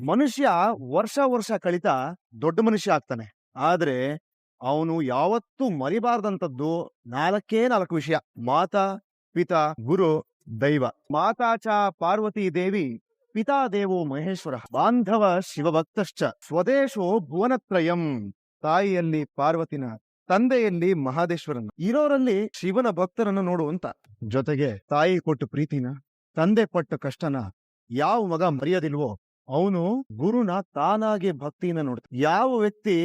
ಮನುಷ್ಯ ವರ್ಷ ಕಳಿತಾ ದೊಡ್ಡ ಮನುಷ್ಯ ಆಗ್ತಾನೆ. ಆದ್ರೆ ಅವನು ಯಾವತ್ತೂ ಮರಿಬಾರ್ದಂಥದ್ದು 4 ವಿಷಯ: ಮಾತಾ, ಪಿತಾ, ಗುರು, ದೈವ. ಮಾತಾ ಚ ಪಾರ್ವತಿ ದೇವಿ, ಪಿತಾ ದೇವೋ ಮಹೇಶ್ವರ, ಬಾಂಧವ ಶಿವಭಕ್ತಶ್ಚ, ಸ್ವದೇಶೋ ಭುವನತ್ರಯಂ. ತಾಯಿಯಲ್ಲಿ ಪಾರ್ವತಿನ, ತಂದೆಯಲ್ಲಿ ಮಹಾದೇಶ್ವರನ, ಇರೋರಲ್ಲಿ ಶಿವನ ಭಕ್ತರನ್ನು ನೋಡುವಂತ. ಜೊತೆಗೆ ತಾಯಿ ಕೊಟ್ಟು ಪ್ರೀತಿನ, ತಂದೆ ಪಟ್ಟ ಕಷ್ಟನ ಯಾವ ಮಗ ಮರೆಯೋದಿಲ್ವೋ ಅವನು ಗುರುನ ತಾನಾಗೆ ಭಕ್ತಿನ ನೋಡ್ತಾನೆ. ಯಾವ ವ್ಯಕ್ತಿ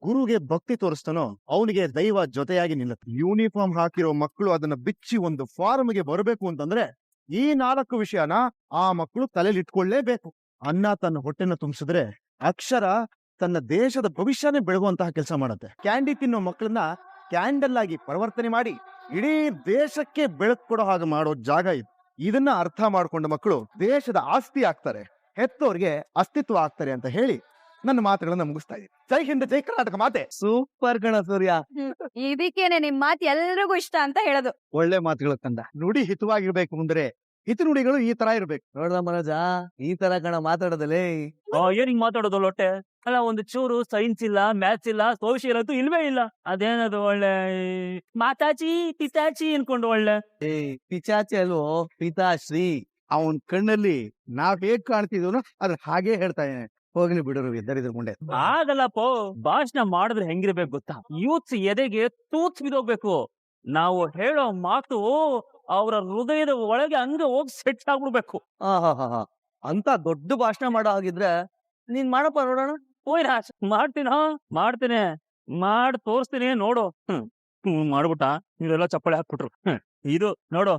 ಗುರುಗೆ ಭಕ್ತಿ ತೋರಿಸ್ತಾನೋ ಅವನಿಗೆ ದೈವ ಜೊತೆಯಾಗಿ ನಿಲ್ಲುತ್ತೆ. ಯೂನಿಫಾರ್ಮ್ ಹಾಕಿರೋ ಮಕ್ಕಳು ಅದನ್ನ ಬಿಚ್ಚಿ ಒಂದು ಫಾರ್ಮ್ಗೆ ಬರಬೇಕು ಅಂತಂದ್ರೆ ಈ 4 ವಿಷಯನ ಆ ಮಕ್ಕಳು ತಲೆಯಲ್ಲಿ ಇಟ್ಕೊಳ್ಳೇಬೇಕು. ಅನ್ನ ತನ್ನ ಹೊಟ್ಟೆನ ತುಂಬಿಸಿದ್ರೆ ಅಕ್ಷರ ತನ್ನ ದೇಶದ ಭವಿಷ್ಯನೇ ಬೆಳಗುವಂತಹ ಕೆಲಸ ಮಾಡುತ್ತೆ. ಕ್ಯಾಂಡಿ ತಿನ್ನೋ ಮಕ್ಕಳನ್ನ ಕ್ಯಾಂಡಲ್ ಆಗಿ ಪರಿವರ್ತನೆ ಮಾಡಿ ಇಡೀ ದೇಶಕ್ಕೆ ಬೆಳಕು ಕೊಡೋ ಹಾಗೆ ಮಾಡೋ ಜಾಗ ಇದು. ಇದನ್ನ ಅರ್ಥ ಮಾಡ್ಕೊಂಡ ಮಕ್ಕಳು ದೇಶದ ಆಸ್ತಿ ಆಗ್ತಾರೆ, ಹೆತ್ತೋರ್ಗೆ ಅಸ್ತಿತ್ವ ಆಗ್ತಾರೆ ಅಂತ ಹೇಳಿ ನನ್ನ ಮಾತುಗಳನ್ನ ಮುಗಿಸ್ತಾ ಇದ್ದೀನಿ. ಜೈ ಹಿಂದ್, ಜೈ ಕರ್ನಾಟಕ ಮಾತೆ. ಸೂಪರ್ ಕಣ ಸೂರ್ಯ. ಇದಕ್ಕೇನೆ ನಿಮ್ ಮಾತು ಎಲ್ರಿಗೂ ಇಷ್ಟ ಅಂತ ಹೇಳೋದು. ಒಳ್ಳೆ ಮಾತುಗಳು ಕಂದ. ನುಡಿ ಹಿತವಾಗಿರ್ಬೇಕು ಅಂದ್ರೆ ಹಿತ ನುಡಿಗಳು ಈ ತರ ಇರ್ಬೇಕು. ನೋಡ್ದ ಮನೋಜ, ಈ ತರ ಕಣ ಮಾತಾಡೋದಲ್ಲೇ. ಏನಿಂಗ್ ಮಾತಾಡೋದು ಲೊಟ್ಟೆ ಅಲ್ಲ, ಒಂದು ಚೂರು ಸೈನ್ಸ್ ಇಲ್ಲ, ಮ್ಯಾಥ್ಸ್ ಇಲ್ಲ, ಸೋಷಿಯಲ್ ಅಂತೂ ಇಲ್ವೇ ಇಲ್ಲ. ಅದೇನದು ಒಳ್ಳೆ ಮಾತಾಚಿ ಪಿತಾಚಿ ಅನ್ಕೊಂಡು ಒಳ್ಳೆ ಪಿಚಾಚಿ ಅಲ್ವೋ, ಪಿತಾಶ್ರೀ. ಅವನ್ ಕಣ್ಣಲ್ಲಿ ನಾವ್ ಹೇಗ್ ಕಾಣ್ತಿದ್ವೋ ಅದ್ರ ಹಾಗೆ ಹೇಳ್ತಾ ಇದ್ದಾನೆ. ಹೋಗ್ಲಿ ಬಿಡೋರು, ಎದ್ದರಿದ್ರು ಮುಂಡೆ. ಆಗಲ್ಲಪ್ಪೋ, ಭಾಷಣ ಮಾಡಿದ್ರೆ ಹೆಂಗಿರ್ಬೇಕು ಗೊತ್ತಾ? ಯೂತ್ಸ್ ಎದೆಗೆ ತೂತ್ ಬಿದೋಗ್ಬೇಕು. ನಾವು ಹೇಳೋ ಮಾತು ಅವರ ಹೃದಯದ ಒಳಗೆ ಹಂಗ ಹೋಗಿ ಸೆಟ್ ಆಗ್ಬಿಡ್ಬೇಕು. ಅಂತ ದೊಡ್ಡ ಭಾಷಣ ಮಾಡೋ ಹಾಗಿದ್ರೆ ನೀನ್ ಮಾಡಪ್ಪ ನೋಡೋಣ. ಮಾಡ್ತೀನಿ ಮಾಡ್ ತೋರಿಸ್ತೀನಿ ನೋಡು. ಮಾಡ್ಬಿಟ್ಟ ನೀವೆಲ್ಲ ಚಪ್ಪಳಿ ಹಾಕ್ಬಿಟ್ರು. ಇದು ನೋಡು,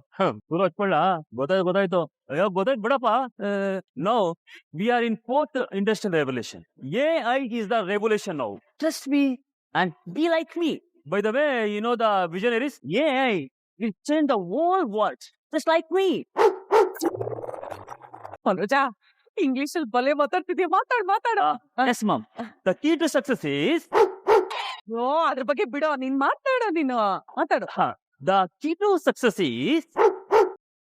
ಪೂರ ಹಚ್ಕೊಳ್ಳ. ಗೊತ್ತಾಯ್ತು. ಅಯ್ಯೋ ಗೊತ್ತಾಯ್ತು ಬಿಡಪ್ಪ. No we are in 4th industrial revolution. AI is the revolution now. Trust me and be like me. By the way, you know the visionaries? AI will change the whole world just like me. ಮನೋಜ, English ಅಲ್ಲಿ ಬಲೆ ಮಾತಾಡ್ತಿದ್ಯಾ? ಮಾತಾಡ. Yes, ma'am. The key to success is ಅದ್ರ ಬಗ್ಗೆ ಬಿಡೋ, ನೀನ್ ಮಾತಾಡು. The key to success is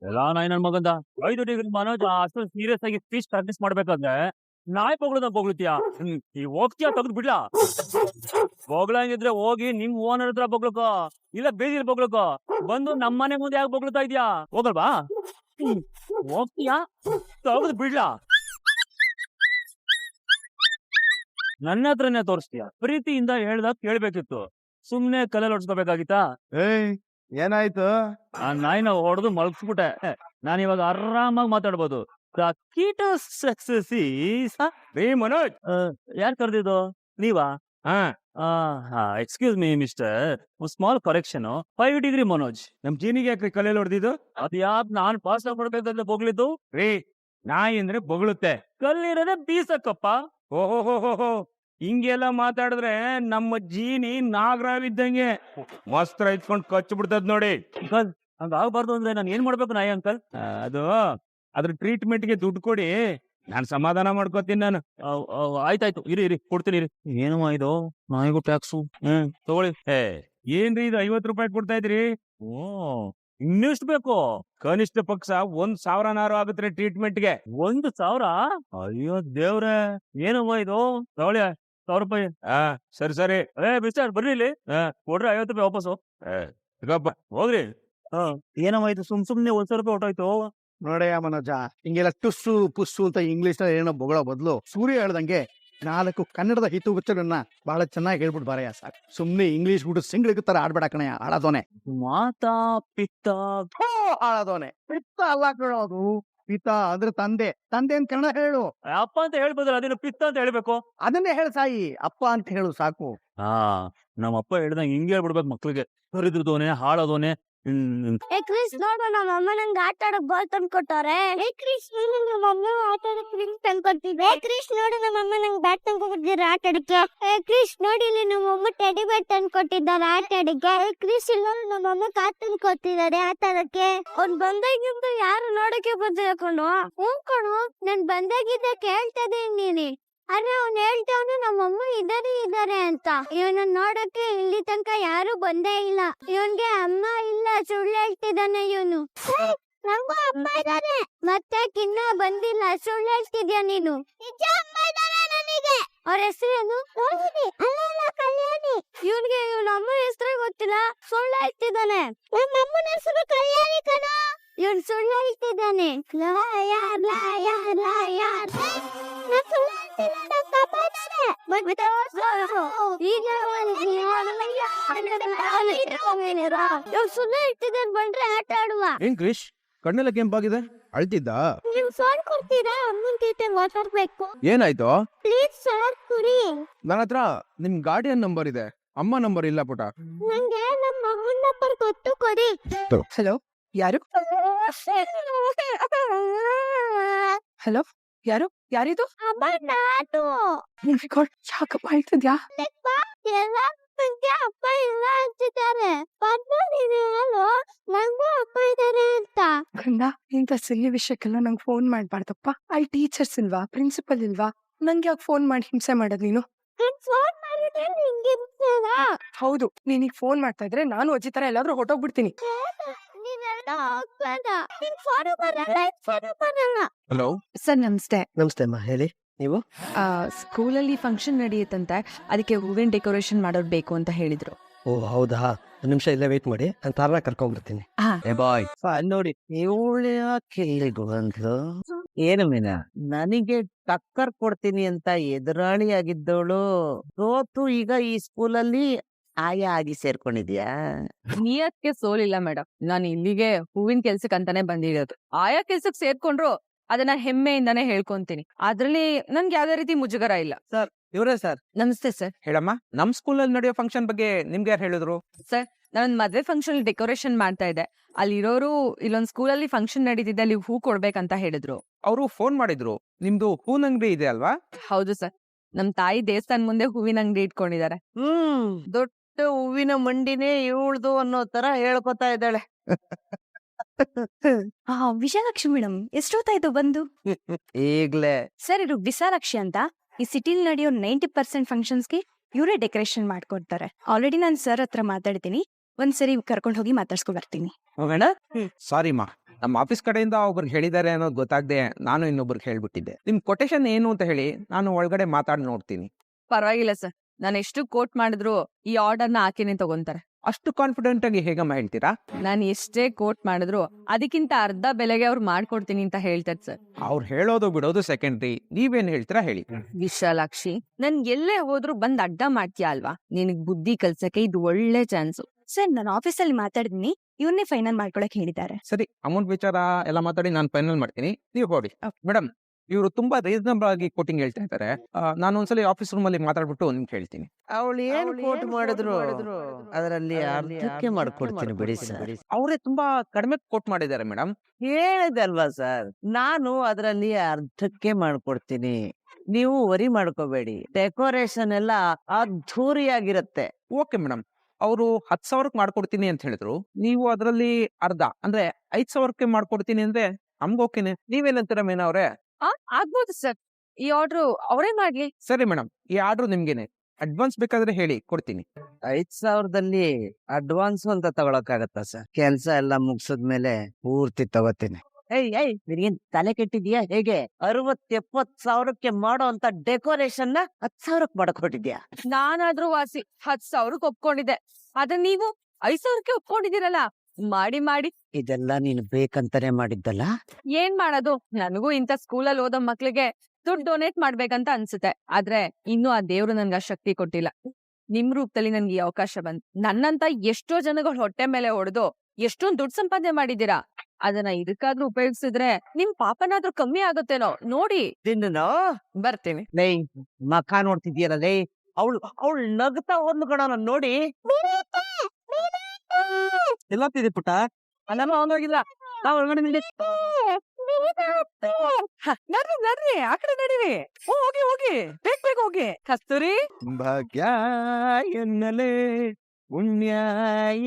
ಎಲ್ಲ ನನ್ ಮಗಂದ 5 ಡಿಗ್ರಿ ಮನೋಜ್ ಅಷ್ಟು ಸೀರಿಯಸ್ ಆಗಿ ಸ್ಪೀಚ್ ಪ್ರಾಕ್ಟೀಸ್ ಮಾಡ್ಬೇಕಾದ್ರೆ ನಾಯಿ ಬೊಗಳ್ತೀಯ. ಈ ಹೋಗ್ತೀಯ ತೆಗೆದು ಬಿಡ್ಲಾ? ಬೊಗಳಂಗಿದ್ರೆ ಹೋಗಿ ನಿಮ್ ಓನರ್ ಹತ್ರ ಬೊಗ್ಲಕೋ, ಇಲ್ಲ ಬೀದಿಲ್ ಬೊಗ್ಲಕೋ. ಬಂದು ನಮ್ಮನೆ ಮುಂದೆ ಯಾಕೆ ಬೊಗಳ್ತಾ ಇದ್ಯಾ? ಹೋಗಲ್ವಾ? ಹೋಗ್ತೀಯಾ ತೆಗೆದು ಬಿಡ್ಲಾ? ನನ್ನ ಹತ್ರನೇ ತೋರಿಸ್ತೀಯ? ಪ್ರೀತಿಯಿಂದ ಹೇಳ್ದಾಗ ಕೇಳ್ಬೇಕಿತ್ತು, ಸುಮ್ನೆ ಕಲ್ಲಲ್ಲಿ ಹೊಡ್ಸ್ಕೋಬೇಕಾಗಿತ್ತಾ? ಏನಾಯ್ತು? ಆ ನಾಯಿನ ಹೊಡೆದು ಮಲಗಿಸ್ಬಿಟ್ಟೆ. ನಾನು ಇವಾಗ ಆರಾಮಾಗಿ ಮಾತಾಡ್ಬೋದು. ಮನೋಜ್, ಯಾರು ಕರೆದಿದ್ದು? ನೀವಾ? Excuse me mister, small correction. 5 degree Manoj. ನಮ್ ಜೀನಿಗೆ ಯಾಕ್ರಿ ಕಲೆಯಲ್ಲಿ ಹೊಡೆದಿದ್ದು? ಅದ್ ಯಾಕೆ ನಾನ್ ಪಾಸ್ ಆಗ್ಬಿಡ್ಬೇಕಂತ ಬೊಗಳಿದ್ದು? ರೀ, ನಾಯಿ ಅಂದ್ರೆ ಬೊಗಳುತ್ತೆ, ಕಲ್ಲಿರದೆ ಬೀಸಕ್ಕಪ್ಪ. ಓಹೋ, ಹಿಂಗೆಲ್ಲ ಮಾತಾಡಿದ್ರೆ ನಮ್ಮ ಜೀನಿ ನಾಗರಾವಿದ್ದಂಗೆ ವಸ್ತ್ರ ಇಟ್ಕೊಂಡು ಕಚ್ಚು ಬಿಡ್ತದ ನೋಡಿ. ಅಂಕಲ್, ಹಂಗ ಆಗ್ಬಾರ್ದು ಅಂದ್ರೆ ನಾನು ಏನ್ ಮಾಡ್ಬೇಕು ನಾಯಿ ಅಂಕಲ್? ಅದ್ರ ಟ್ರೀಟ್ಮೆಂಟ್ಗೆ ದುಡ್ಡು ಕೊಡಿ, ನಾನ್ ಸಮಾಧಾನ ಮಾಡ್ಕೋತೀನಿ. ನಾನು ಆಯ್ತಾಯ್ತು, ಇರಿ ಕೊಡ್ತೀನಿ. ಏನಮ್ಮ ಇದು ನಾಯಿಗೂ ಟ್ಯಾಕ್ಸು? ತಗೊಳ್ಳಿ. ಏನ್ರಿ ಇದು 50 ರೂಪಾಯಿ ಕೊಡ್ತಾ ಇದ್ರಿ? ಇನ್ನೆಷ್ಟು ಬೇಕು? ಕನಿಷ್ಠ ಪಕ್ಷ 1,000 ಆಗುತ್ತೆ ಟ್ರೀಟ್ಮೆಂಟ್ಗೆ. 1,000? ಅಯ್ಯೋ ದೇವ್ರೆ, ಏನಮ್ಮ ಇದು? ತಗೊಳ್ಳಿ 100 ರೂಪಾಯಿ. ಸರಿ. ಮಿಸ್ಟರ್ ಬರ್ರಿ ಇಲ್ಲಿ, ಕೊಡ್ರಿ 50 ರೂಪಾಯಿ ವಾಪಸ್ಸು. ಹೋಗ್ರಿ. ಏನಮ್ಮ ಇದು ಸುಮ್ನೆ 1,000 ರೂಪಾಯಿ ಹೊಟ್ಟೋಯ್ತು? ನೋಡಯ್ಯ ಮನೋಜ, ಹಿಂಗೆಲ್ಲ ಟುಸ್ಸು ಪುಸ್ಸು ಅಂತ ಇಂಗ್ಲಿಷ್ ನಲ್ಲಿ ಏನೋ ಬೊಗಳೋ ಬದಲು ಸೂರ್ಯ ಹೇಳ್ದಂಗೆ 4 ಕನ್ನಡದ ಹಿತವಚನನ್ನ ಬಹಳ ಚೆನ್ನಾಗಿ ಹೇಳ್ಬಿಟ್ಟು ಬಾರಯ್ಯ ಸಾಕು. ಸುಮ್ನೆ ಇಂಗ್ಲಿಷ್ ಬಿಟ್ಟು ಸಿಂಗ್ಳಿಗೆ ತರ ಆಡ್ಬೇಡ ಕಣಯ್ಯ, ಆಳದೋನೆ. ಮಾತಾ ಪಿತ್ತ ಆಳದೋನೆ. ಪಿತ್ತ ಅಲ್ಲ ಕೇಳೋದು, ಪಿತ ಅಂದ್ರೆ ತಂದೆ. ತಂದೆ ಅಂತ ಕನ್ನಡ ಹೇಳು. ಅಪ್ಪ ಅಂತ ಹೇಳ್ಬೋದಲ್ಲ, ಅದೇನು ಪಿತ್ತ ಅಂತ ಹೇಳ್ಬೇಕು? ಅದನ್ನೇ ಹೇಳು ಸಾಯಿ, ಅಪ್ಪ ಅಂತ ಹೇಳು ಸಾಕು. ನಮ್ಮ ಅಪ್ಪ ಹೇಳ್ದಂಗೆ ಹಿಂಗೆ ಹೇಳ್ಬಿಡ್ಬೇಕು ಮಕ್ಳಿಗೆ. ಹರಿದ್ರದೋನೆ, ಹಾಳದೋನೆ. ಕ್ರಿಸ್ ನೋಡು, ನಮ್ಮ ಅಮ್ಮ ನಂಗೆ ಆಟ ಆಡಕ್ ಬಾಲ್ ತಂದ್ಕೊಟ್ಟವ್ರೆ. ಕ್ರಿಸ್ ನೋಡು, ನಮ್ಮ ಅಮ್ಮ ಆಟ ಆಡಕ್ ರಿಂಗ್ ತಂದ್ಕೊಟ್ಟಿದೆ. ಕ್ರಿಸ್ ನೋಡು, ನಮ್ಮ ಅಮ್ಮ ನಂಗೆ ಬ್ಯಾಟ್ ತಂದ್ಕೊಟ್ಟಿದ್ದಾರೆ ಆಟ ಆಡಕ್ಕೆ. ಕ್ರಿಸ್ ನೋಡಿ, ಇಲ್ಲಿ ನಮ್ಮ ಅಮ್ಮ ಟೆಡಿ ಬ್ಯಾಟ್ ತಂದ್ಕೊಟ್ಟಿದ್ದಾರೆ ಆಟ ಆಡಕ್ಕೆ. ಕ್ರಿಸ್ ಇಲ್ಲಿ ನೋಡು, ನಮ್ಮ ಅಮ್ಮ ಕಾರ್ ತಂದ್ಕೊಟ್ಟಿದ್ದಾರೆ ಆಟ ಆಡಕ್ಕೆ. ಅವ್ನ್ ಬಂದಾಗಿಂದ ಯಾರು ನೋಡಕ್ಕೆ ಬಂದಿಕೊಂಡು? ಹ್ಞೂ ಕಣು, ನಾನ್ ಬಂದಾಗಿದ್ದ ಕೇಳ್ತಾ ಇದೀನಿ ನೀನಿ. ಆದ್ರೆ ಅವ್ನು ಹೇಳ್ತಾವನು ನಮ್ಮಮ್ಮ ಇದಾರೆ ಅಂತ. ಇವನ ನೋಡಕ್ಕೆ ಇಲ್ಲಿ ತನಕ ಯಾರು ಬಂದೇ ಇಲ್ಲ. ಇವನ್ಗೆ ಅಮ್ಮ ಇಲ್ಲ, ಸುಳ್ಳು ಹೇಳ್ತಿದ್ದಾನೆ ಇವನು. ನಂಗೂ ಅಮ್ಮ ಇದಾರೆ, ಮತ್ತೆ ಕಿನ್ನ ಬಂದಿಲ್ಲ, ಸುಳ್ಳು ಹೇಳ್ತಿದ್ಯಾ ನೀನು? ನಿಜ ಅಮ್ಮ ಅವ್ರ ಹೆಸರೇನು? ಕಲ್ಯಾಣಿ. ಇವ್ನಿಗೆ ಇವ್ನ ಅಮ್ಮನ ಹೆಸರೇ ಗೊತ್ತಿಲ್ಲ, ಸುಳ್ಳು ಹೇಳ್ತಿದ್ದಾನೆ. ನಮ್ಮ ಅಮ್ಮನ ಹೆಸರು ಕಲ್ಯಾಣಿ ಕಣ. ಇವ್ನು ಸುಳ್ಳು ಹೇಳ್ತಿದ್ದಾನೆ. ಸುಳ್ಳು ಹೇಳ್ತಿದ್ದಾನೆ, ಬಂದ್ರೆ ಆಟ ಆಡುವ. ಏನ್ ಕ್ರಿಶ್, ಕಣ್ಣೆಲ್ಲ ಕೆಂಪಾಗಿದೆ, ಅಳ್ತಿದ್ದ? ನೀವು ಫೋನ್ ಕೊಡ್ತೀರಾ? ಅಮ್ಮನ ಜೊತೆ ಮಾತಾಡ್ಬೇಕು. ಏನಾಯ್ತು? ಪ್ಲೀಸ್ ಸರ್ ಕೊಡಿ. ನನ್ನ ಹತ್ರ ನಿಮ್ ಗಾರ್ಡಿಯನ್ ನಂಬರ್ ಇದೆ, ಅಮ್ಮ ನಂಬರ್ ಇಲ್ಲ ಪುಟ. ನಂಗೆ ನಮ್ಮ ಅಮ್ಮನ ನಂಬರ್ ಕೊಟ್ಟು ಕೊಡಿ. ಹಲೋ, ಯಾರು? ಹಲೋ, ಯಾರು? ಯಾರಿದು? ಅಮ್ಮ ನಾನು. ಯಾಕಪ್ಪ ಹೇಳ್ತಿದ್ಯಾ? ಎಲ್ಲ ನಂಗೆ ಅಪ್ಪ ಇಲ್ಲ ಅಂತಿದ್ದಾರೆ. ನೀನು ಹೇಳು ನಂಗೂ ಅಪ್ಪ ಇದ್ದಾರೆ ಅಂತ. ಗಂಡ, ಇಂಥ ಸಿಲ್ಲಿ ವಿಷಯಕ್ಕೆಲ್ಲ ನಂಗೆ ಫೋನ್ ಮಾಡ್ಬಾರ್ದಪ್ಪ. ಅಲ್ಲಿ ಟೀಚರ್ಸ್ ಇಲ್ವಾ, ಪ್ರಿನ್ಸಿಪಲ್ ಇಲ್ವಾ? ನಂಗೆ ಯಾಕೆ ಫೋನ್ ಮಾಡಿ ಹಿಂಸೆ ಮಾಡೋದ್ ನೀನು? ಫೋನ್ ಮಾಡಿದ್ರೆ ನಿಂಗೆ ಹೌದು, ನೀನೀಗ ಫೋನ್ ಮಾಡ್ತಾ ಇದ್ರೆ ನಾನು ಅಜ್ಜಿ ತರ ಎಲ್ಲಾದ್ರೂ ಹೊಟ್ಟೋಗ್ಬಿಡ್ತೀನಿ. ಹಲೋ ಸರ್ ನಮಸ್ತೆ. ನಮಸ್ತೆ ಅಮ್ಮ, ಹೇಳಿ. ನೀವು? ಸ್ಕೂಲಲ್ಲಿ ಫಂಕ್ಷನ್ ನಡೆಯುತ್ತಂತೆ, ಅದಕ್ಕೆ ಹೂವಿನ ಡೆಕೋರೇಷನ್ ಮಾಡೋದು ಬೇಕು ಅಂತ ಹೇಳಿದ್ರು. ಓ ಹೌದಾ, ಒಂದ್ ನಿಮಿಷ ಇಲ್ಲೇ ವೇಟ್ ಮಾಡಿ, ನಾನು ತಾರನ ಕರ್ಕೊಂಡ್ಬಿಡ್ತೀನಿ. ಏ ಬಾಯ್, ನೋಡಿ ಇವಳು ಯಾಕೆ ಇಲ್ಲಿಗೆ ಬಂದ್ಲು? ಏನು ಮೀನಾ, ನನಗೆ ಟಕ್ಕರ್ ಕೊಡ್ತೀನಿ ಅಂತ ಎದುರಾಳಿ ಆಗಿದ್ದವಳು ಸೋತು ಈಗ ಈ ಸ್ಕೂಲಲ್ಲಿ ಆಯ ಆಗಿ ಸೇರ್ಕೊಂಡಿದ್ಯಾ? ನಿಯತ್ಗೆ ಸೋಲಿಲ್ಲ ಮೇಡಮ್. ನಾನು ಇಲ್ಲಿಗೆ ಹೂವಿನ ಕೆಲ್ಸಕ್ಕೆ ಅಂತಾನೆ ಬಂದಿರೋದು. ಆಯಾ ಕೆಲ್ಸಕ್ಕೆ ಸೇರ್ಕೊಂಡ್ರು ಅದನ್ನ ಹೆಮ್ಮೆಯಿಂದಾನೇ ಹೇಳ್ಕೊಂತೀನಿ. ಅದ್ರಲ್ಲಿ ನನ್ಗೆ ಯಾವ್ದೇ ರೀತಿ ಮುಜುಗರ ಇಲ್ಲ. ಇವರೇ ಸರ್. ನಮಸ್ತೆ ಸರ್. ಹೇಳಮ್ಮ, ನಮ್ ಸ್ಕೂಲಲ್ಲಿ ನಡೆಯೋ ಫಂಕ್ಷನ್ ಬಗ್ಗೆ ನಿಮ್ಗೆ ಯಾರು ಹೇಳಿದ್ರು? ನಾನೊಂದ್ ಮದ್ವೆ ಫಂಕ್ಷನ್ ಡೆಕೋರೇಷನ್ ಮಾಡ್ತಾ ಇದ್ದೆ. ಅಲ್ಲಿರೋರು ಇಲ್ಲೊಂದ್ ಸ್ಕೂಲಲ್ಲಿ ಫಂಕ್ಷನ್ ನಡೀತಿದ್ದೆ, ಅಲ್ಲಿ ಹೂ ಕೊಡ್ಬೇಕಂತ ಹೇಳಿದ್ರು. ಅವರು ಫೋನ್ ಮಾಡಿದ್ರು. ನಿಮ್ದು ಹೂನ್ ಅಂಗಡಿ ಇದೆ ಅಲ್ವಾ? ಹೌದು ಸರ್, ನಮ್ ತಾಯಿ ದೇವಸ್ಥಾನ ಮುಂದೆ ಹೂವಿನ ಅಂಗಡಿ ಇಟ್ಕೊಂಡಿದ್ದಾರೆ. ದೊಡ್ಡ ಹೂವಿನ ಮಂಡಿನೇ ಇವಳ್ದು ಅನ್ನೋ ತರ ಹೇಳ್ಕೊತಾ ಇದ್ದಾಳೆ. ವಿಶಾಲಾಕ್ಷಿ ಮೇಡಮ್, ಎಷ್ಟೊತ್ತಾಯ್ತು ಬಂದು? ಈಗ್ಲೇ. ಸರ್, ಇದು ವಿಶಾಲಾಕ್ಷಿ ಅಂತ. ಈ ಸಿಟಿಲಿ ನಡೆಯೋ 90% ಫಂಕ್ಷನ್ಸ್ಗೆ ಇವರೇ ಡೆಕೋರೇಷನ್ ಮಾಡ್ಕೊಡ್ತಾರೆ. ಆಲ್ರೆಡಿ ನಾನು ಸರ್ ಹತ್ರ ಮಾತಾಡ್ತೀನಿ, ಒಂದ್ಸರಿ ಕರ್ಕೊಂಡು ಹೋಗಿ ಮಾತಾಡ್ಸ್ಕೊ ಬರ್ತೀನಿ. ಹೋಗೋಣ. ಸಾರಿ ಮಾ, ನಮ್ಮ ಆಫೀಸ್ ಕಡೆಯಿಂದ ಒಬ್ರಿಗೆ ಹೇಳಿದ್ದಾರೆ ಅನ್ನೋದು ಗೊತ್ತಾಗದೆ ನಾನು ಇನ್ನೊಬ್ರಿಗೆ ಹೇಳ್ಬಿಟ್ಟಿದ್ದೆ. ನಿಮ್ ಕೊಟೇಶನ್ ಏನು ಅಂತ ಹೇಳಿ ನಾನು ಒಳಗಡೆ ಮಾತಾಡಿ ನೋಡ್ತೀನಿ. ಪರವಾಗಿಲ್ಲ ಸರ್, ನಾನು ಎಷ್ಟು ಕೋಟ್ ಮಾಡಿದ್ರು ಈ ಆರ್ಡರ್ನ ಆಕೆನೆ ತಗೊಂತಾರೆ. ಅಷ್ಟು ಕಾನ್ಫಿಡೆಂಟ್ ಆಗಿ ಹೇಗಮ್ಮ ಹೇಳ್ತೀರಾ? ನಾನು ಎಷ್ಟೇ ಕೋಟ್ ಮಾಡಿದ್ರು ಅದಕ್ಕಿಂತ ಅರ್ಧ ಬೆಲೆಗೆ ಅವ್ರು ಮಾಡ್ಕೊಡ್ತೀನಿ ಅಂತ ಹೇಳ್ತಾರೆ ಸರ್. ಅವ್ರು ಹೇಳೋದು ಬಿಡೋದು ಸೆಕೆಂಡ್ರಿ, ನೀವೇನ್ ಹೇಳ್ತೀರಾ ಹೇಳಿ. ವಿಶಾಲಾಕ್ಷಿ, ನನ್ ಎಲ್ಲೇ ಹೋದ್ರು ಬಂದ್ ಅಡ್ಡ ಮಾಡ್ತೀಯ ಅಲ್ವಾ? ನಿನಗ್ ಬುದ್ಧಿ ಕಲ್ಸಕ್ಕೆ ಇದು ಒಳ್ಳೆ ಚಾನ್ಸು. ಸರ್, ನಾನು ಆಫೀಸಲ್ಲಿ ಮಾತಾಡಿದೀನಿ, ಇವ್ರನ್ನೇ ಫೈನಲ್ ಮಾಡ್ಕೊಳಕ್ ಹೇಳಿದ್ದಾರೆ. ಸರಿ, ಅಮೌಂಟ್ ವಿಚಾರ ಎಲ್ಲ ಮಾತಾಡಿ ನಾನು ಫೈನಲ್ ಮಾಡ್ತೀನಿ, ನೀವು ಕೊಡಿ. ಮೇಡಮ್, ಇವರು ತುಂಬಾ ರೀಸನಬಲ್ ಆಗಿ ಕೋಟಿಂಗ್ ಹೇಳ್ತಾ ಇದ್ದಾರೆ. ನಾನು ಒಂದ್ಸಲಿ ಆಫೀಸ್ ರೂಮ್ ಅಲ್ಲಿ ಮಾತಾಡ್ಬಿಟ್ಟು ನಿಮ್ಗೆ ಹೇಳ್ತೀನಿ. ಅವಳು ಏನ್ ಕೋಟ್ ಮಾಡಿದ್ರು ಅದರಲ್ಲಿ ಅರ್ಧಕ್ಕೆ ಮಾಡ್ಕೊಡ್ತೀನಿ ಬಿಡಿ ಸರ್. ಅವರೇ ತುಂಬಾ ಕಡಿಮೆ ಕೋಟ್ ಮಾಡಿದ್ದಾರೆ ಮೇಡಮ್. ಹೇಳಿದೆ ಅಲ್ವಾ ಸರ್, ನಾನು ಅದರಲ್ಲಿ ಅರ್ಧಕ್ಕೆ ಮಾಡ್ಕೊಡ್ತೀನಿ, ನೀವು ವರಿ ಮಾಡ್ಕೋಬೇಡಿ. ಡೆಕೋರೇಷನ್ ಎಲ್ಲ ಅದ್ಧೂರಿಯಾಗಿರುತ್ತೆ. ಓಕೆ ಮೇಡಮ್, ಅವರು 10,000ಕ್ಕೆ ಮಾಡ್ಕೊಡ್ತೀನಿ ಅಂತ ಹೇಳಿದ್ರು, ನೀವು ಅದರಲ್ಲಿ ಅರ್ಧ ಅಂದ್ರೆ 5,000ಕ್ಕೆ ಮಾಡ್ಕೊಡ್ತೀನಿ ಅಂದ್ರೆ ನಮ್ಗೆ ಓಕೆನೆ. ನೀವೇನಂತೀರ ಮೀನಾ ಅವ್ರೆ? ಆಗ್ಬೋದು ಸರ್, ಈ ಆರ್ಡರ್ ಅವರೇ ಮಾಡ್ಲಿ. ಸರಿ ಮೇಡಮ್, ಈ ಆರ್ಡರ್ ನಿಮ್ಗೇನೆ. ಅಡ್ವಾನ್ಸ್ ಬೇಕಾದ್ರೆ ಹೇಳಿ, ಕೊಡ್ತೀನಿ. 5,000ದಲ್ಲಿ ಅಡ್ವಾನ್ಸ್ ಅಂತ ತಗೊಳಕಾಗತ್ತಾ ಸರ್? ಕೆಲ್ಸ ಎಲ್ಲ ಮುಗಿಸಿದ್ಮೇಲೆ ಪೂರ್ತಿ ತಗೋತೀನಿ. ನಿನಗೇನ್ ತಲೆ ಕೆಟ್ಟಿದ್ಯಾ ಹೇಗೆ? 60-70 ಸಾವಿರಕ್ಕೆ ಮಾಡೋ ಅಂತ ಡೆಕೋರೇಷನ್ ನ 10,000ಕ್ಕೆ ಮಾಡಕೊಟ್ಟಿದ್ಯಾ? ನಾನಾದ್ರೂ ವಾಸಿ 10,000ಕ್ಕೆ ಒಪ್ಕೊಂಡಿದ್ದೆ, ಆದ್ರೆ ನೀವು 5,000ಕ್ಕೆ ಒಪ್ಕೊಂಡಿದ್ದೀರಲ್ಲ. ಮಾಡಿ ಮಾಡಿ ಇದೆಲ್ಲ ನೀನು ಬೇಕಂತಾನೆ ಮಾಡಿದ್ದಲ್ಲ? ಏನ್ ಮಾಡೋದು, ನನಗೂ ಇಂಥ ಸ್ಕೂಲಲ್ಲಿ ಓದೋ ಮಕ್ಳಿಗೆ ದುಡ್ಡು ಡೊನೇಟ್ ಮಾಡ್ಬೇಕಂತ ಅನ್ಸುತ್ತೆ. ಆದ್ರೆ ಇನ್ನೂ ಆ ದೇವ್ರು ನನ್ಗೆ ಆ ಶಕ್ತಿ ಕೊಟ್ಟಿಲ್ಲ. ನಿಮ್ ರೂಪದಲ್ಲಿ ನನ್ಗೆ ಈ ಅವಕಾಶ ಬಂತು. ನನ್ನಂತ ಎಷ್ಟೋ ಜನಗಳು ಹೊಟ್ಟೆ ಮೇಲೆ ಹೊಡೆದು ಎಷ್ಟೊಂದ್ ದುಡ್ಡು ಸಂಪಾದನೆ ಮಾಡಿದೀರಾ. ಅದನ್ನ ಇದಕ್ಕಾದ್ರೂ ಉಪಯೋಗಿಸಿದ್ರೆ ನಿಮ್ ಪಾಪನಾದ್ರೂ ಕಮ್ಮಿ ಆಗುತ್ತೇನೋ ನೋಡಿ. ತಿನ್ನು ಬರ್ತೀನಿ. ಲೇ, ಮಖ ನೋಡ್ತಿದ್ಯಲ್ಲ ಲೇ, ಅವಳು ನಗ್ತಾ ಒಂದು ಕಣ ನೋಡಿ. ಎಲ್ಲತ್ತಿದೆ ಪುಟ್ಟ? ಅಲ್ಲಮ್ಮ ಅವನೋಗಿಲ್ಲ, ನಾವ್ ಒಳಗಡೆ ನಡ್ರಿ ನಡ್ರಿ, ಆ ಕಡೆ ನಡೀರಿ. ಹೋಗಿ ಹೋಗಿ, ಬೇಗ ಹೋಗಿ. ಕಸ್ತೂರಿ, ಭಾಗ್ಯ ಎನ್ನಲೆ ಪುಣ್ಯ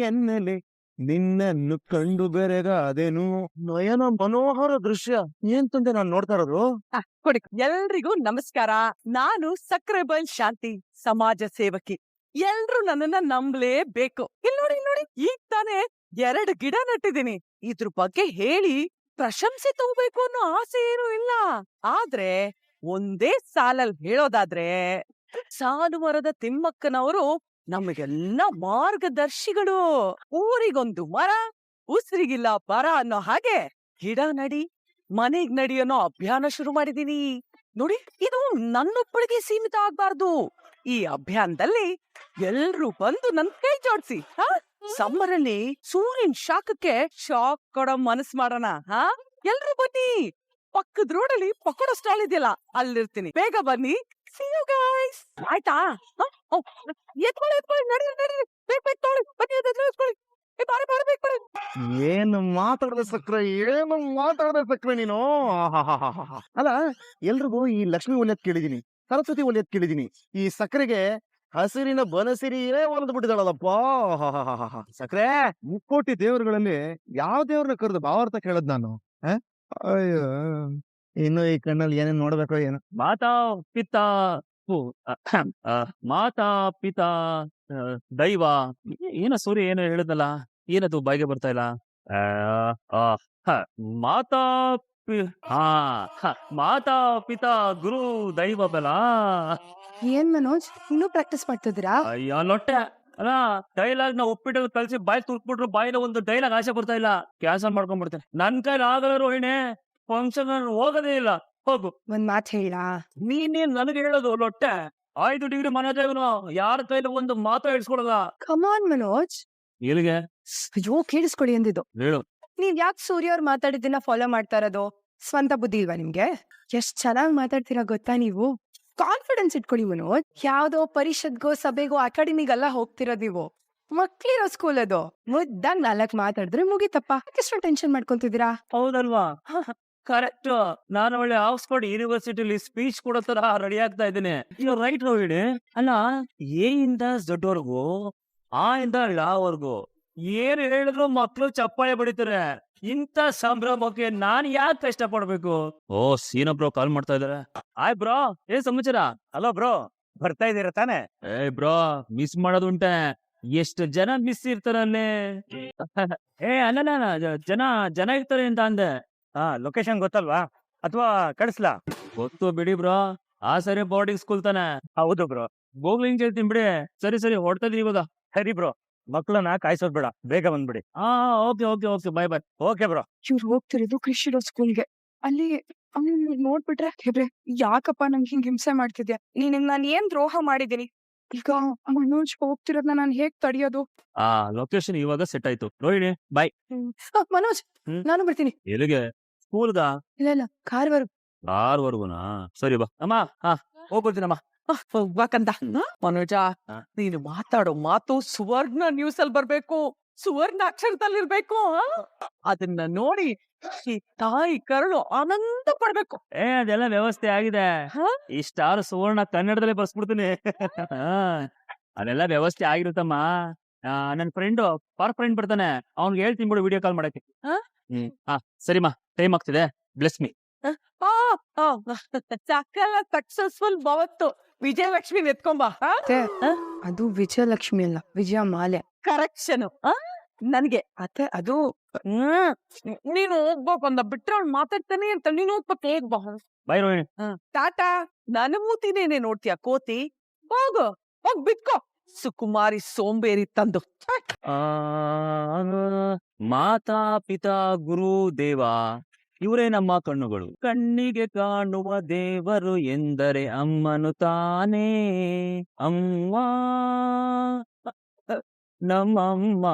ಎನ್ನಲೆ ನಿನ್ನನ್ನು ಕಂಡು ಬೆರೆಗಾದೆನು. ನಯನ ಮನೋಹರ ದೃಶ್ಯ. ಏನ್ ತಂದೆ ನಾನು ನೋಡ್ತಾ ಇರೋದು? ಕೊಡಿ. ಎಲ್ರಿಗೂ ನಮಸ್ಕಾರ. ನಾನು ಸಕ್ರೆಬೈಲ್ ಶಾಂತಿ, ಸಮಾಜ ಸೇವಕಿ. ಎಲ್ರು ನನ್ನನ್ನ ನಂಬಲೇಬೇಕು. ಇಲ್ಲಿ ನೋಡಿ, ಇಲ್ಲಿ ನೋಡಿ, ಈಗ ತಾನೇ 2 ಗಿಡ ನಟ್ಟಿದ್ದೀನಿ. ಇದ್ರ ಬಗ್ಗೆ ಹೇಳಿ ಪ್ರಶಂಸೆ ತಗೋಬೇಕು ಅನ್ನೋ ಆಸೆ ಏನೂ ಇಲ್ಲ. ಆದ್ರೆ ಒಂದೇ ಸಾಲಲ್ಲಿ ಹೇಳೋದಾದ್ರೆ ಸಾಲುಮರದ ತಿಮ್ಮಕ್ಕನವರು ನಮಗೆಲ್ಲ ಮಾರ್ಗದರ್ಶಿಗಳು. ಊರಿಗೊಂದು ಮರ, ಉಸಿರಿಗಿಲ್ಲ ಬರ ಅನ್ನೋ ಹಾಗೆ ಗಿಡ ನಡಿ, ಮನೆಗ್ ನಡಿ ಅನ್ನೋ ಅಭಿಯಾನ ಶುರು ಮಾಡಿದೀನಿ. ನೋಡಿ, ಇದು ನನ್ನೊಬ್ಬಳಿಗೆ ಸೀಮಿತ ಆಗ್ಬಾರ್ದು. ಈ ಅಭಿಯಾನದಲ್ಲಿ ಎಲ್ರೂ ಬಂದು ನನ್ ಕೈ ಜೋಡ್ಸಿ ಸಮ್ಮರ್ ಅಲ್ಲಿ ಸೂರ್ಯನ್ ಶಾಖಕ್ಕೆ ಶಾಕ್ ಕೊಡೋ ಮನಸ್ ಮಾಡೋಣ. ಎಲ್ರೂ ಬನ್ನಿ. ಪಕ್ಕದ ರೋಡಲ್ಲಿ ಪಕೋಡ ಸ್ಟಾಲ್ ಇದೆಯಲ್ಲ, ಅಲ್ಲಿರ್ತೀನಿ. ಬೇಗ ಬನ್ನಿ. See you guys. ಆಯ್ತಾ? ಎತ್ಕೊಳ್ಳಿ ನಡಿ ಬೇಗ ತಗೊಳ್ಳಿ. ಬನ್ನಿ ಎತ್ಕೊಳ್ಳಿ. ಏನು ಮಾತಾಡದೆ ಸಕ್ರೆ, ಏನು ಮಾತಾಡದೆ ಸಕ್ರೆ ನೀನು. ಅಲ್ಲ, ಎಲ್ರಿಗೂ ಈ ಲಕ್ಷ್ಮಿ ಒಲಿಯತ್ ಕೇಳಿದೀನಿ, ಸರಸ್ವತಿ ಒಲಿಯತ್ ಕೇಳಿದೀನಿ. ಈ ಸಕ್ಕರೆಗೆ ಹಸಿರಿನ ಬನಸಿರಿಯೇ ಒಲಿದು ಬಿಟ್ಟಿದ್ದಾಳಲ್ಲಪ್ಪ. ಸಕ್ರೆ, ಮುಕ್ಕೋಟಿ ದೇವರುಗಳಲ್ಲಿ ಯಾವ ದೇವ್ರನ್ನ ಕರೆದು ಭಾವಾರ್ಥ ಕೇಳದ್ ನಾನು? ಅಯ್ಯೋ, ಇನ್ನು ಈ ಕಣ್ಣಲ್ಲಿ ಏನೇನ್ ನೋಡ್ಬೇಕೋ ಏನೋ. ಮಾತಾ ಪಿತಾ ಮಾತಾ ಪಿತಾ ದೈವ. ಏನೋ ಸೂರ್ಯ ಏನೋ ಹೇಳಿದ್ನಲ್ಲ, ಏನದು ಬಾಯಿಗೆ ಬರ್ತಾ ಇಲ್ಲ. ಮಾತಾ ಮಾತಾ ಪಿತಾ ಗುರು ದೈವ ಬಲ. ಏನ್ ಮನೋಜ್, ಇನ್ನೂ ಪ್ರಾಕ್ಟೀಸ್ ಮಾಡ್ತಿದ್ದೀರಾ? ಅಯ್ಯೋ ಲೊಟ್ಟೆ. ಅಲ್ಲ, ಡೈಲಾಗ್ ನ ಒಪ್ಪಿಟ್ಟು ಕಲ್ಸಿ ಬಾಯಿ ತುರ್ಕ್ಬಿಟ್ರು, ಬಾಯಿನ ಒಂದು ಡೈಲಾಗ್ ಆಸೆ ಬರ್ತಾ ಇಲ್ಲ. ಕ್ಯಾನ್ಸಲ್ ಮಾಡ್ಕೊಂಡ್ಬಿಡ್ತೇನೆ. ನನ್ ಕೈಲಿ ಆಗಲ್ಲ ರೋಹಿಣಿ. ಫಂಕ್ಷನ್ ಹೋಗೋದೇ ಇಲ್ಲ. ಹೋಗು. ಒಂದ್ ಮಾತ್ ಹೇಳ. ನೀನೇನ್ ನನಗೆ ಹೇಳೋದು ಲೊಟ್ಟೆ? 5 ಡಿಗ್ರಿ ಮನೋಜಾಗನು ಯಾರ ಕೈಲಿ ಒಂದು ಮಾತು ಹೇಳ್ಸ್ಕೊಡಲ್ಲ. ಕಮಾನ್ ಮನೋಜ್. ಎಲ್ಲಿಗೆ? ಅಯ್ಯೋ, ಕೇಳಿಸ್ಕೊಳ್ಳಿ ಅಂದಿದ್ದು. ಹೇಳು. ನೀವ್ ಯಾಕೆ ಸೂರ್ಯ ಅವ್ರು ಮಾತಾಡಿದ್ದನ್ನ ಫಾಲೋ ಮಾಡ್ತಾ ಇರೋದು? ಸ್ವಂತ ಬುದ್ಧಿ ಇಲ್ವಾ ನಿಮ್ಗೆ? ಎಷ್ಟ್ ಚೆನ್ನಾಗಿ ಮಾತಾಡ್ತೀರಾ ಗೊತ್ತಾ ನೀವು? ಕಾನ್ಫಿಡೆನ್ಸ್ ಇಟ್ಕೊಳ್ಳಿ ಮನೋಜ್. ಯಾವ್ದೋ ಪರಿಷತ್ಗೋ ಸಭೆಗೋ ಅಕಾಡೆಮಿಗೆಲ್ಲ ಹೋಗ್ತಿರೋದ್ ನೀವು. ಮಕ್ಳಿರೋ ಸ್ಕೂಲ್ ಅದು. ಮುದ್ದಾಗ 4 ಮಾತಾಡಿದ್ರೆ ಮುಗಿತಪ್ಪ. ಎಷ್ಟು ಟೆನ್ಷನ್ ಮಾಡ್ಕೊಂತಿದ್ದೀರಾ? ಹೌದಲ್ವಾ? ಕರೆಕ್ಟ್. ನಾನು ಒಳ್ಳೆ ಆಕ್ಸ್ಫರ್ಡ್ ಯೂನಿವರ್ಸಿಟಿಲಿ ಸ್ಪೀಚ್ ಕೊಡೋ ತರ ರೆಡಿ ಆಗ್ತಾ ಇದ್ದೀನಿ. ಇವ್ ರೈಟ್ ರೋಹಿಣಿ. ಅಲ್ಲ, ಎ ಇಂದ ಝಡ್ವರ್ಗು, ಆ ಇಂದ ಳವರ್ಗು ಏನ್ ಹೇಳಿದ್ರು ಮಕ್ಳು ಚಪ್ಪಾಳೆ ಬಡಿತಾರೆ. ಇಂಥ ಸಂಭ್ರಮಕ್ಕೆ ನಾನ್ ಯಾಕೆ ಕಷ್ಟ ಪಡ್ಬೇಕು? ಓ, ಸೀನಾ ಬ್ರೋ ಕಾಲ್ ಮಾಡ್ತಾ ಇದಾರೆ. ಆಯ್ ಬ್ರೋ, ಏನ್ ಸಮಾಚಾರ? ಹಲೋ ಬ್ರೋ, ಬರ್ತಾ ಇದೀರ ತಾನೆ? ಏ ಬ್ರೋ, ಮಿಸ್ ಮಾಡೋದುಂಟೆ. ಎಷ್ಟು ಜನ ಮಿಸ್ ಇರ್ತಾರಲ್ಲಿ. ಅಲ್ಲ, ಜನ ಇರ್ತಾರೆ ಅಂತ ಅಂದೆ. ಲೊಕೇಶನ್ ಗೊತ್ತಲ್ವಾ? ಅಥವಾ ಕಳಿಸ್ಲಾ? ಗೊತ್ತು ಬಿಡಿ ಬ್ರೋ. ಆ ಸರಿ ಬೋರ್ಡಿಂಗ್ ಸ್ಕೂಲ್ ತಾನೆ? ಹೌದು ಬ್ರೋ. ಗೋಗ್ಲಿಂಗ್ ಹೇಳ್ತೀನಿ ಬಿಡಿ. ಸರಿ ಹೊಡ್ತಾ ಇದೀನಿ ಇವಾಗ. ಸರಿ ಬ್ರೋ, ಮಕ್ಳನ್ನ ಕಾಯಿಸೋದ್ ಬೇಡ, ಬೇಗ ಬಂದ್ಬಿಡಿ. Okay bye. Okay bro. ಇವ್ರು ಹೋಗ್ತಿರೋದು ಕೃಷಿ ಇರೋ ಸ್ಕೂಲ್ಗೆ. ಅಲ್ಲಿ ನೋಡ್ಬಿಟ್ರೆ ಹೆಬ್ರೆ, ಯಾಕಪ್ಪ ನಂಗೆ ಹಿಂಗ್ ಹಿಂಸೆ ಮಾಡ್ತಿದ್ಯಾ? ನಿನಗ್ ನಾನು ಏನ್ ದ್ರೋಹ ಮಾಡಿದೀನಿ? ಈಗ ಮನೋಜ್ ಹೋಗ್ತಿರೋದ್ನ ನಾನು ಹೇಗ್ ತಡಿಯೋದು? ಲೊಕೇಶನ್ ಇವಾಗ ಸೆಟ್ ಆಯ್ತು. ರೋಹಿಣಿ ಬಾಯ್. ಮನೋಜ್, ನಾನು ಬರ್ತೀನಿ. ಎಲ್ಲಿಗೆ? ಸ್ಕೂಲ್ಗ? ಇಲ್ಲ, ಕಾರ್ವರ್ಗುನಾ? ಸರಿ ಬಾ ಅಮ್ಮ. ಹೋಗ್ಬರ್ತೀನಮ್ಮ. ಹೋಗ್ಬೇಕಂತ. ಮನೋಜ, ನೀನು ಮಾತಾಡೋ ಮಾತು ಸುವರ್ಣ ನ್ಯೂಸ್ ಅಲ್ಲಿ ಬರ್ಬೇಕು, ಸುವರ್ಣ ಅಕ್ಷರದಲ್ಲಿರ್ಬೇಕು. ಅದನ್ನ ನೋಡಿ ಈ ತಾಯಿ ಕರುಳು ಆನಂದ ಪಡ್ಬೇಕು. ಅದೆಲ್ಲ ವ್ಯವಸ್ಥೆ ಆಗಿದೆ. ಇಷ್ಟಾರು ಸುವರ್ಣ ಕನ್ನಡದಲ್ಲೇ ಬರ್ಸ್ಬಿಡ್ತೀನಿ. ಅದೆಲ್ಲ ವ್ಯವಸ್ಥೆ ಆಗಿರುತ್ತಮ್ಮ. ನನ್ ಫ್ರೆಂಡ್ ಬರ್ತಾನೆ, ಅವ್ನ್ಗೆ ಹೇಳ್ತೀನಿ ಬಿಡು ವಿಡಿಯೋ ಕಾಲ್ ಮಾಡಕ್ಕೆ. ಸರಿಮಾ, ಟೈಮ್ ಆಗ್ತಿದೆ. Bless me. ಸಕಲ ಸಕ್ಸಸ್ಫುಲ್ ಭವತ್ತು. ವಿಜಯಲಕ್ಷ್ಮಿ ಎತ್ಕೊಂಬಾ. ಅದು ವಿಜಯಲಕ್ಷ್ಮಿ ಅಲ್ಲ, ವಿಜಯ ಮಾಲೆ. ಕರೆಕ್ಷನ್ ನನ್ಗೆ. ಅತ್ತೆ, ಅದು ನೀನು ಹೋಗ್ಬೇಕು ಅಂದ ಬಿಟ್ರೆ ಅವ್ಳು ಮಾತಾಡ್ತಾನೆ ಅಂತ. ನೀನು ಹೋಗ್ಬೇಕು. ಹೇಗ್ ಬಾ. ಬೈ ರೋಹಿಣಿ. ಟಾಟಾ. ನನ್ನ ಮೂತಿನೇನೆ ನೋಡ್ತೀಯ ಕೋತಿ? ಹೋಗ್ ಬಿತ್ಕೋ. ಸುಕುಮಾರಿ ಸೋಂಬೇರಿ ತಂದು. ಮಾತಾ ಪಿತಾ ಗುರು ದೇವ, ಇವರೇ ನಮ್ಮ ಕಣ್ಣುಗಳು. ಕಣ್ಣಿಗೆ ಕಾಣುವ ದೇವರು ಎಂದರೆ ಅಮ್ಮನು ತಾನೇ. ಅಮ್ಮ, ನಮ್ಮಮ್ಮ.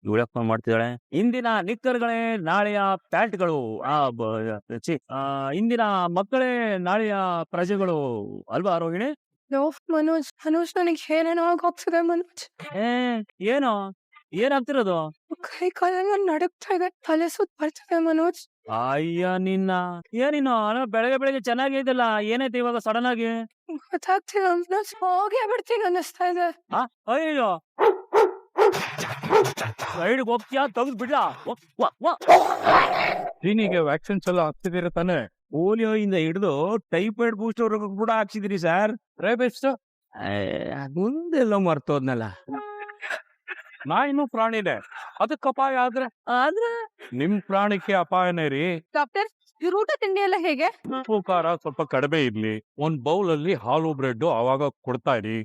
ಇವಳಪ್ಪ ಮಾಡ್ತಿದ್ದಾಳೆ. ಇಂದಿನ ನಿಕ್ಕರ್ಗಳೇ ನಾಳೆಯ ಪ್ಯಾಂಟ್ಗಳು. ಇಂದಿನ ಮಕ್ಕಳೇ ನಾಳೆಯ ಪ್ರಜೆಗಳು ಅಲ್ವಾ ರೋಹಿಣಿ? ಮನೋಜ್ ನನಗೆ ಏನೇನೋ ಹೋಗ್ತದೆ ಮನೋಜ್. ಏನಾಗ್ತಿರೋದು? ಕೈ ಕಾಲೆಲ್ಲ ನಡುಗ್ತಾ ಇದೆ, ತಲೆ ಸುತ್ತ ಬರ್ತದೆ ಮನೋಜ್. ಅಯ್ಯ ನಿನ್ನ, ಏನಿನ್ನು ಬೆಳಗ್ಗೆ ಚೆನ್ನಾಗಿ ಇದೆಲ್ಲ, ಏನೈತೆ ಇವಾಗ ಸಡನ್ ಆಗಿ? ಗೊತ್ತಾಗ್ತಿಲ್ಲ ಮನೋಜ್, ಹೋಗೇ ಬಿಡ್ತೀನಿ ಅನ್ನಿಸ್ತಾ ಇದೆ. ಅಯ್ಯೋ, ಸೈಡ್ಗೆ ಹೋಗ್ತೀಯಾ? ತೆಗ್ದು ಬಿಡ್ಲಾ? ಕ್ಲೀನಿಗೆ ವ್ಯಾಕ್ಸಿನ್ಸ್ ಎಲ್ಲ ಹಾಕ್ತಿದ್ದೀರ ತಾನೆ? ಪೋಲಿಯೋ ಇಂದ ಹಿಡಿದು ಟೈಫಾಯ್ಡ್ ಬೂಸ್ಟರ್ ಕೂಡ ಹಾಕ್ಸಿದಿರಿ ಸರ್. ರೇಬಿಸ್ಟ್ ಮುಂದೆಲ್ಲ ಮರ್ತೋದ್ನಲ್ಲ. ನಾಯಿನೂ ಪ್ರಾಣಿನೇ, ಅದಕ್ಕೆ ಅಪಾಯ ಆದ್ರೆ ಆದ್ರೆ ನಿಮ್ ಪ್ರಾಣಿಗೆ ಅಪಾಯನೇ ರೀ. ಡಾಕ್ಟರ್ ಇವ್ರ ಊಟ ತಿಂಡಿ ಎಲ್ಲ ಹೇಗೆ? ಉಪ್ಪು ಖಾರ ಸ್ವಲ್ಪ ಕಡಿಮೆ ಇರ್ಲಿ, ಒಂದ್ ಬೌಲ್ ಅಲ್ಲಿ ಹಾಲು ಬ್ರೆಡ್ ಅವಾಗ ಕೊಡ್ತಾ ಇರಿ.